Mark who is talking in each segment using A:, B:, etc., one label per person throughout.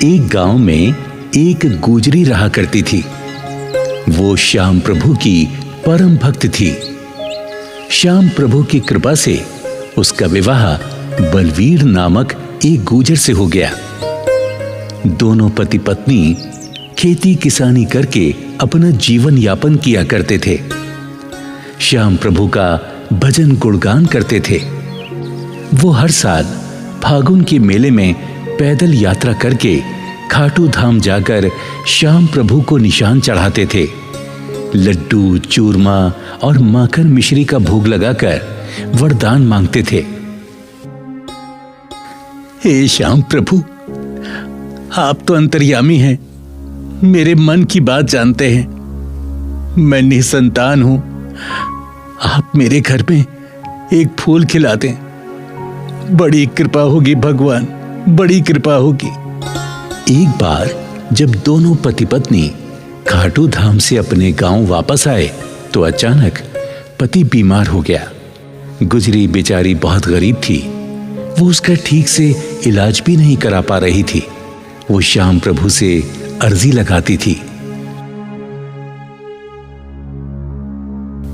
A: एक गांव में एक गुजरी रहा करती थी। वो श्याम प्रभु की परम भक्त थी। श्याम प्रभु की कृपा से उसका विवाह बलवीर नामक एक गुजर से हो गया। दोनों पति पत्नी खेती किसानी करके अपना जीवन यापन किया करते थे। श्याम प्रभु का भजन गुणगान करते थे। वो हर साल फागुन के मेले में पैदल यात्रा करके खाटू धाम जाकर श्याम प्रभु को निशान चढ़ाते थे। लड्डू, चूरमा और माखन मिश्री का भोग लगाकर वरदान मांगते थे। हे श्याम प्रभु, आप तो अंतर्यामी हैं, मेरे मन की बात जानते हैं। मैं निसंतान हूं, आप मेरे घर में एक फूल खिला दें। बड़ी कृपा होगी भगवान, बड़ी कृपा होगी। एक बार जब दोनों पति पत्नी खाटू धाम से अपने गांव वापस आए तो अचानक पति बीमार हो गया। गुजरी बेचारी बहुत गरीब थी। वो उसका ठीक से इलाज भी नहीं करा पा रही थी। वो श्याम प्रभु से अर्जी लगाती थी।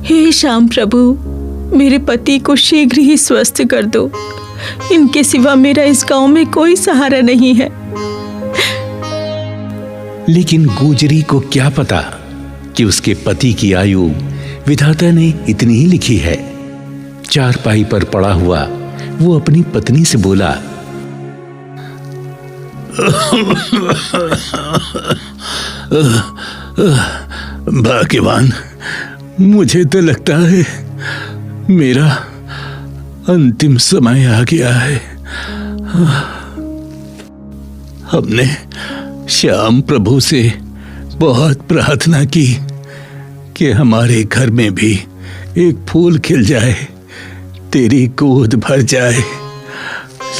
B: हे श्याम प्रभु, मेरे पति को शीघ्र ही स्वस्थ कर दो। इनके सिवा मेरा इस गांव में कोई सहारा नहीं है।
A: लेकिन गुजरी को क्या पता कि उसके पति की आयु विधाता ने इतनी ही लिखी है। चारपाई पर पड़ा हुआ वो अपनी पत्नी से बोला, भाग्यवान, मुझे तो लगता है मेरा अंतिम समय आ गया है। हमने श्याम प्रभु से बहुत प्रार्थना की कि हमारे घर में भी एक फूल खिल जाए, तेरी गोद भर जाए,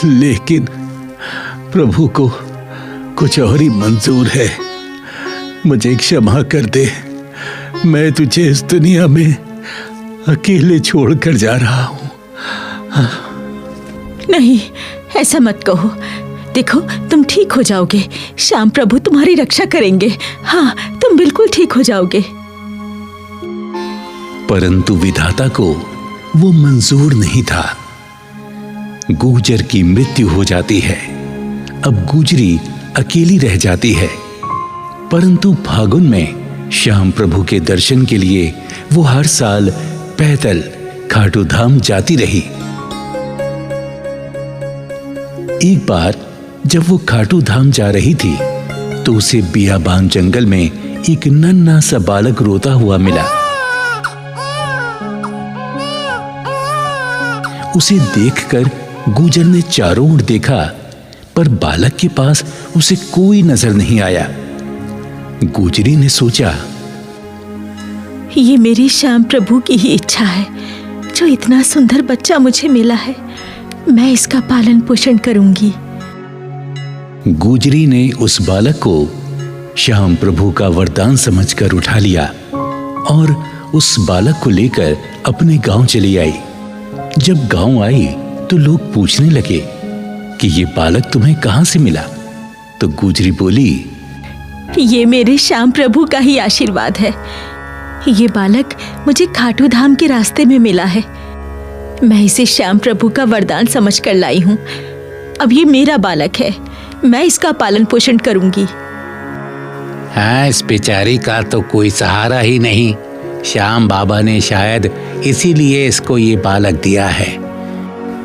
A: लेकिन प्रभु को कुछ और ही मंजूर है। मुझे क्षमा कर दे, मैं तुझे इस दुनिया में अकेले छोड़कर जा रहा हूं।
B: नहीं, ऐसा मत कहो। देखो, तुम ठीक हो जाओगे। श्याम प्रभु तुम्हारी रक्षा करेंगे। हाँ, तुम बिल्कुल ठीक हो जाओगे।
A: परंतु विधाता को वो मंजूर नहीं था। गुजर की मृत्यु हो जाती है। अब गुजरी अकेली रह जाती है। परंतु फागुन में श्याम प्रभु के दर्शन के लिए वो हर साल पैदल खाटू धाम जाती रही। एक बार जब वो खाटू धाम जा रही थी तो उसे बियाबान जंगल में एक नन्हा सा बालक रोता हुआ मिला। उसे देखकर गुजर ने चारों ओर देखा, पर बालक के पास उसे कोई नजर नहीं आया। गुजरी ने सोचा,
B: ये मेरी श्याम प्रभु की ही इच्छा है। जो इतना सुंदर बच्चा मुझे मिला है, मैं इसका पालन पोषण करूंगी।
A: गुजरी ने उस बालक को श्याम प्रभु का वरदान समझकर उठा लिया और उस बालक को लेकर अपने गांव चली आई। जब गांव आई तो लोग पूछने लगे कि ये बालक तुम्हें कहां से मिला? तो गुजरी बोली,
B: ये मेरे श्याम प्रभु का ही आशीर्वाद है। ये बालक मुझे खाटू धाम के रास्ते में मिला है। मैं इसे श्याम प्रभु का वरदान समझकर लाई हूँ। अब ये मेरा बालक है, मैं इसका पालन पोषण करूंगी।
C: हाँ, इस बेचारी का तो कोई सहारा ही नहीं। श्याम बाबा ने शायद इसीलिए इसको ये बालक दिया है।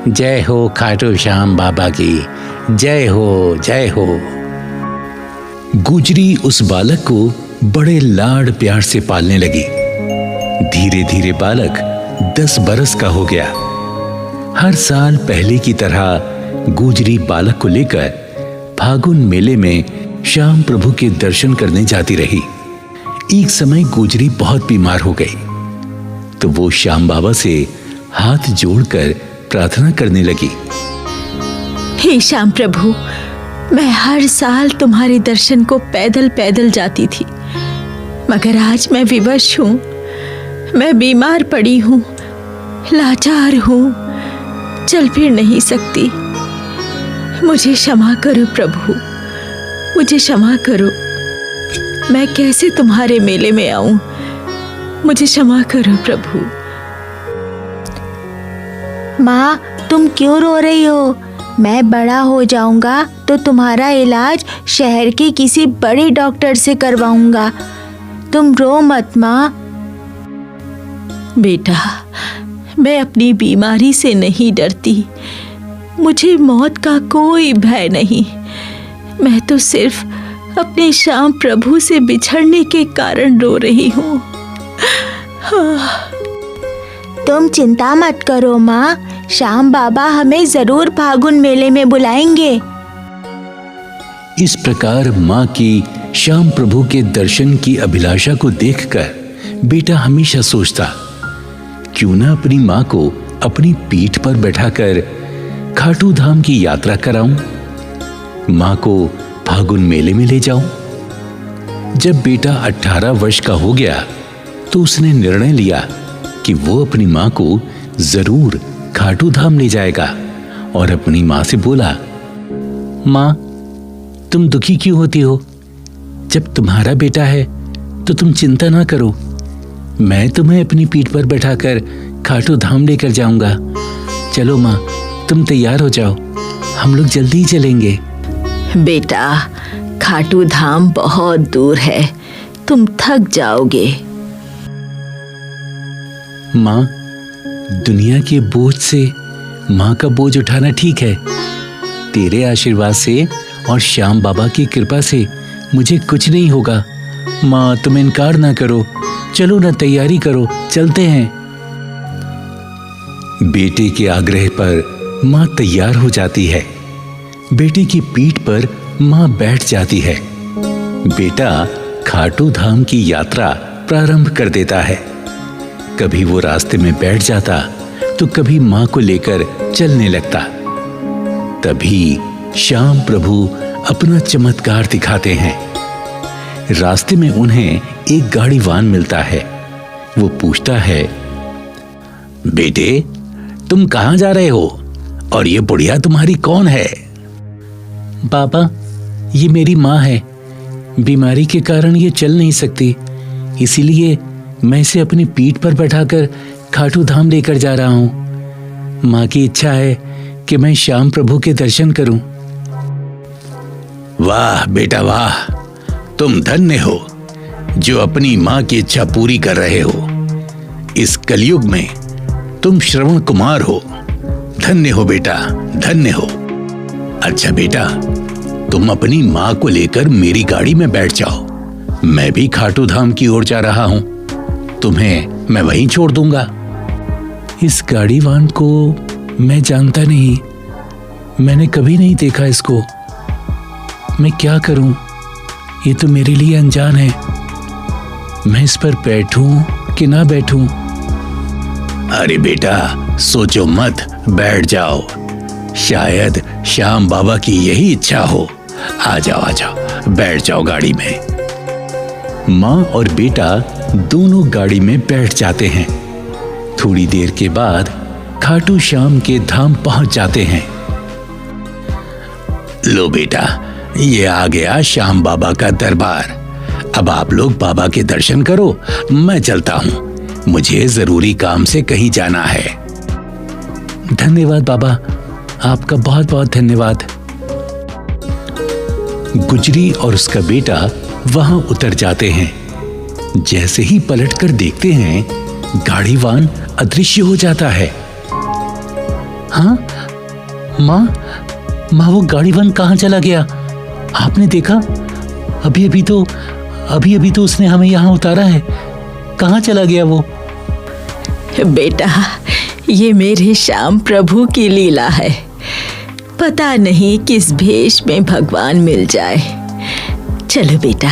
C: जय हो खाटू श्याम बाबा की, जय हो, जय हो।
A: गुजरी उस बालक को बड़े लाड प्यार से पालने लगी। धीरे धीरे बालक 10 बरस का हो गया। हर साल पहले की तरह गुजरी बालक को लेकर फागुन मेले में श्याम प्रभु के दर्शन करने जाती रही। एक समय गुजरी बहुत बीमार हो गई तो वो श्याम बाबा से हाथ जोड़कर प्रार्थना करने लगी।
B: हे श्याम प्रभु, मैं हर साल तुम्हारे दर्शन को पैदल पैदल जाती थी, मगर आज मैं विवश हूं। मैं बीमार पड़ी हूं, लाचार हूं, चल फिर नहीं सकती। मुझे क्षमा करो प्रभु, मुझे क्षमा करो। मैं कैसे तुम्हारे मेले में आऊं? मुझे क्षमा करो प्रभु।
D: माँ, तुम क्यों रो रही हो? मैं बड़ा हो जाऊंगा तो तुम्हारा इलाज शहर के किसी बड़े डॉक्टर से करवाऊंगा। तुम रो मत माँ।
B: बेटा, मैं अपनी बीमारी से नहीं डरती। मुझे मौत का कोई भय नहीं। मैं तो सिर्फ अपने श्याम प्रभु से बिछड़ने के कारण रो रही हूँ।
D: तुम चिंता मत करो माँ, श्याम बाबा हमें जरूर फागुन मेले में बुलाएंगे।
A: इस प्रकार माँ की श्याम प्रभु के दर्शन की अभिलाषा को देखकर बेटा हमेशा सोचता, क्यों ना अपनी माँ को अपनी पीठ पर बैठाकर खाटू धाम की यात्रा कराऊं, माँ को फागुन मेले में ले जाऊं। जब बेटा 18 वर्ष का हो गया तो उसने निर्णय लिया कि वो अपनी माँ को जरूर खाटू धाम ले जाएगा और अपनी माँ से बोला, माँ, तुम दुखी क्यों होती हो? जब तुम्हारा बेटा है तो तुम चिंता ना करो। मैं तुम्हें अपनी पीठ पर बैठाकर खाटू धाम लेकर जाऊंगा। चलो माँ, तुम तैयार हो जाओ, हम लोग जल्दी ही चलेंगे।
B: बेटा, खाटू धाम बहुत दूर है, तुम थक जाओगे।
A: माँ, दुनिया के बोझ से माँ का बोझ उठाना ठीक है। तेरे आशीर्वाद से और श्याम बाबा की कृपा से मुझे कुछ नहीं होगा। माँ, तुम इनकार ना करो, चलो ना, तैयारी करो, चलते हैं। बेटे के आग्रह पर माँ तैयार हो जाती है। बेटे की पीठ पर माँ बैठ जाती है। बेटा खाटू धाम की यात्रा प्रारंभ कर देता है। कभी वो रास्ते में बैठ जाता तो कभी माँ को लेकर चलने लगता। तभी श्याम प्रभु अपना चमत्कार दिखाते हैं। रास्ते में उन्हें एक गाड़ीवान मिलता है। वो पूछता है, बेटे, तुम कहाँ जा रहे हो और ये बुढ़िया तुम्हारी कौन है? बाबा, ये मेरी माँ है। बीमारी के कारण ये चल नहीं सकती, इसीलिए मैं इसे अपनी पीठ पर बैठाकर खाटू धाम लेकर जा रहा हूँ। माँ की इच्छा है कि मैं श्याम प्रभु के दर्शन करूं। वाह बेटा वाह, तुम धन्य हो जो अपनी माँ की इच्छा पूरी कर रहे हो। इस कलयुग में तुम श्रवण कुमार हो। धन्य हो बेटा, धन्य हो। अच्छा बेटा, तुम अपनी माँ को लेकर मेरी गाड़ी में बैठ जाओ। मैं भी खाटू धाम की ओर जा रहा हूं। तुम्हें मैं वहीं छोड़ दूंगा। इस गाड़ीवान को मैं जानता नहीं, मैंने कभी नहीं देखा इसको। मैं क्या करूं? ये तो मेरे लिए अनजान है। मैं इस पर बैठूं कि ना बैठूं? अरे बेटा, सोचो मत, बैठ जाओ। शायद श्याम बाबा की यही इच्छा हो। आ जाओ, बैठ जाओ गाड़ी में। माँ और बेटा दोनों गाड़ी में बैठ जाते हैं। थोड़ी देर के बाद खाटू श्याम के धाम पहुंच जाते हैं। लो बेटा, ये आ गया श्याम बाबा का दरबार। अब आप लोग बाबा के दर्शन करो, मैं चलता हूं। मुझे जरूरी काम से कहीं जाना है। धन्यवाद बाबा, आपका बहुत बहुत धन्यवाद। गुजरी और उसका बेटा वहां उतर जाते हैं। जैसे ही पलटकर देखते हैं, गाड़ीवान अदृश्य हो जाता है। हाँ, माँ, वो गाड़ीवान कहाँ चला गया? आपने देखा? अभी अभी तो उसने हमें यहाँ उतारा है। कहाँ चला गया वो?
B: बेटा, ये मेरे श्याम प्रभु की लीला है। पता नहीं किस भेष में भगवान मिल जाए। चलो बेटा,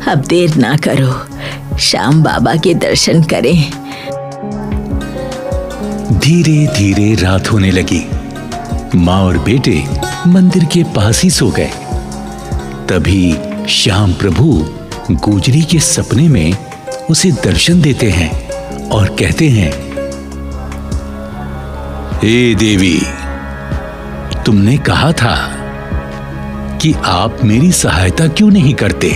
B: अब देर ना करो, श्याम बाबा के दर्शन करें।
A: धीरे धीरे रात होने लगी। माँ और बेटे मंदिर के पास ही सो गए। तभी श्याम प्रभु गुजरी के सपने में उसे दर्शन देते हैं और कहते हैं, हे देवी, तुमने कहा था कि आप मेरी सहायता क्यों नहीं करते?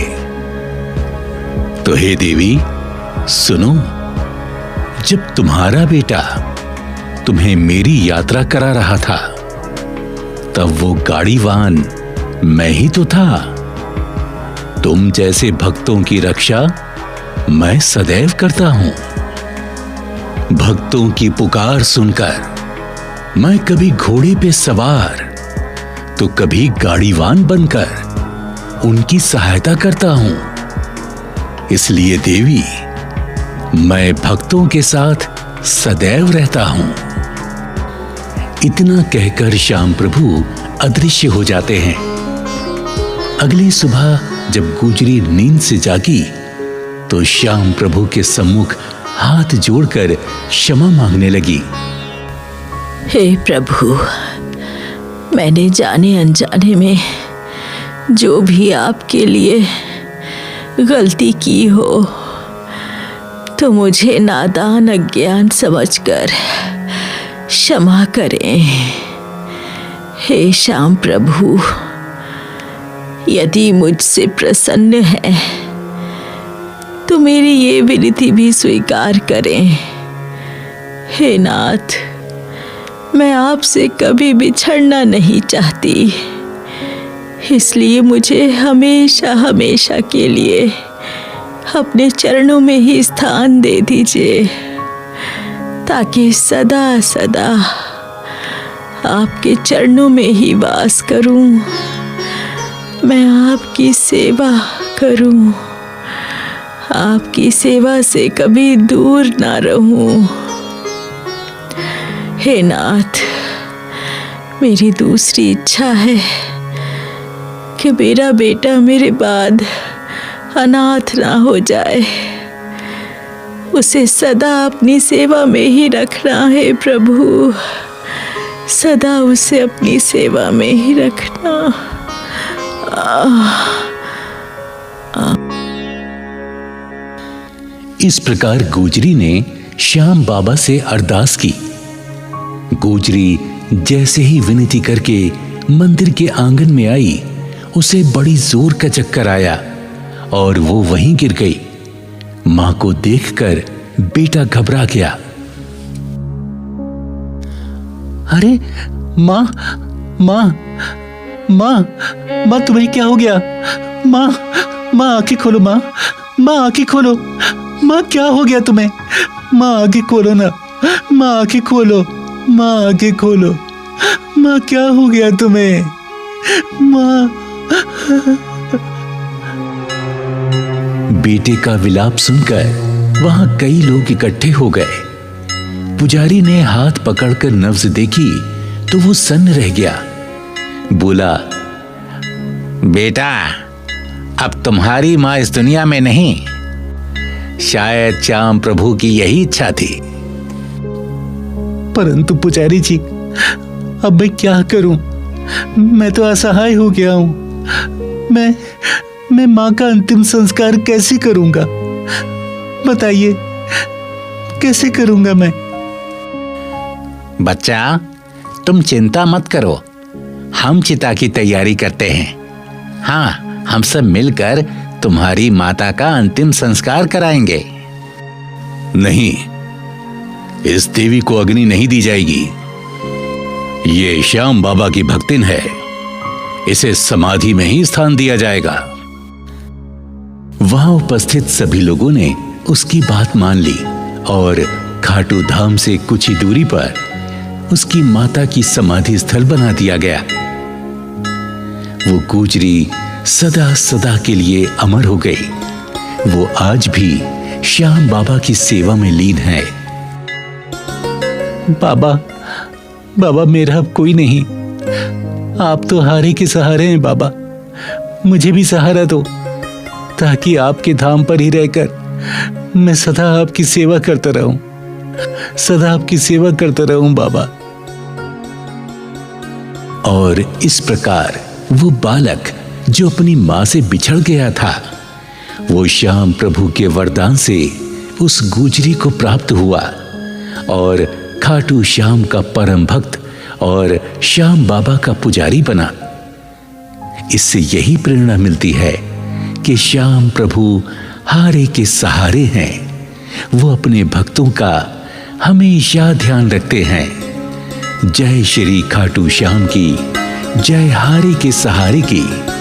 A: तो हे देवी, सुनो, जब तुम्हारा बेटा तुम्हें मेरी यात्रा करा रहा था, तब वो गाड़ीवान मैं ही तो था। तुम जैसे भक्तों की रक्षा मैं सदैव करता हूं। भक्तों की पुकार सुनकर मैं कभी घोड़े पे सवार तो कभी गाड़ीवान बनकर उनकी सहायता करता हूं। इसलिए देवी, मैं भक्तों के साथ सदैव रहता हूं। इतना कहकर श्याम प्रभु अदृश्य हो जाते हैं। अगली सुबह जब गुजरी नींद से जागी तो श्याम प्रभु के सम्मुख हाथ जोड़कर क्षमा मांगने लगी।
B: हे प्रभु, मैंने जाने अनजाने में जो भी आपके लिए गलती की हो तो मुझे नादान अज्ञान समझकर क्षमा करें। हे श्याम प्रभु, यदि मुझसे प्रसन्न है तो मेरी ये विनती भी स्वीकार करें। हे नाथ, मैं आपसे कभी बिछड़ना नहीं चाहती, इसलिए मुझे हमेशा हमेशा के लिए अपने चरणों में ही स्थान दे दीजिए, ताकि सदा सदा आपके चरणों में ही वास करूं, मैं आपकी सेवा करूं, आपकी सेवा से कभी दूर ना रहूं। हे नाथ, मेरी दूसरी इच्छा है कि मेरा बेटा मेरे बाद अनाथ ना हो जाए। उसे सदा अपनी सेवा में ही रखना है प्रभु, सदा उसे अपनी सेवा में ही रखना।
A: इस प्रकार गुजरी ने श्याम बाबा से अरदास की। गुजरी जैसे ही विनती करके मंदिर के आंगन में आई, उसे बड़ी जोर का चक्कर आया और वो वहीं गिर गई। मां को देखकर बेटा घबरा गया। अरे मां, मां, मां, मां, तुम्हें क्या हो गया? मां, मां आंखें खोलो, मां, मां आंखें खोलो, मां क्या हो गया तुम्हें? मां आंखें खोलो ना, मां आंखें खोलो, मां आंखें खोलो, मां क्या हो गया तुम्हें? मां। बेटे का विलाप सुनकर वहां कई लोग इकट्ठे हो गए। पुजारी ने हाथ पकड़कर नब्ज देखी तो वो सन्न रह गया। बोला,
C: बेटा, अब तुम्हारी मां इस दुनिया में नहीं। शायद श्याम प्रभु की यही इच्छा थी।
A: परंतु पुजारी जी, अब मैं क्या करूं? मैं तो असहाय हो गया हूं। मैं मां का अंतिम संस्कार कैसे करूंगा? बताइए, कैसे करूंगा मैं?
C: बच्चा, तुम चिंता मत करो, हम चिता की तैयारी करते हैं। हाँ, हम सब मिलकर तुम्हारी माता का अंतिम संस्कार कराएंगे।
A: नहीं, इस देवी को अग्नि नहीं दी जाएगी। ये श्याम बाबा की भक्तिन है, इसे समाधि में ही स्थान दिया जाएगा। वहां उपस्थित सभी लोगों ने उसकी बात मान ली और खाटू धाम से कुछ ही दूरी पर उसकी माता की समाधि स्थल बना दिया गया। वो गुजरी सदा सदा के लिए अमर हो गई। वो आज भी श्याम बाबा की सेवा में लीन है। बाबा, बाबा, मेरा अब कोई नहीं। आप तो हारे के सहारे हैं बाबा। मुझे भी सहारा दो, ताकि आपके धाम पर ही रहकर मैं सदा आपकी सेवा करता रहूं, सदा आपकी सेवा करता रहूं बाबा। और इस प्रकार वो बालक जो अपनी मां से बिछड़ गया था, वो श्याम प्रभु के वरदान से उस गुजरी को प्राप्त हुआ और खाटू श्याम का परम भक्त और श्याम बाबा का पुजारी बना। इससे यही प्रेरणा मिलती है कि श्याम प्रभु हारे के सहारे हैं। वो अपने भक्तों का हमेशा ध्यान रखते हैं। जय श्री खाटू श्याम की, जय हारे के सहारे की।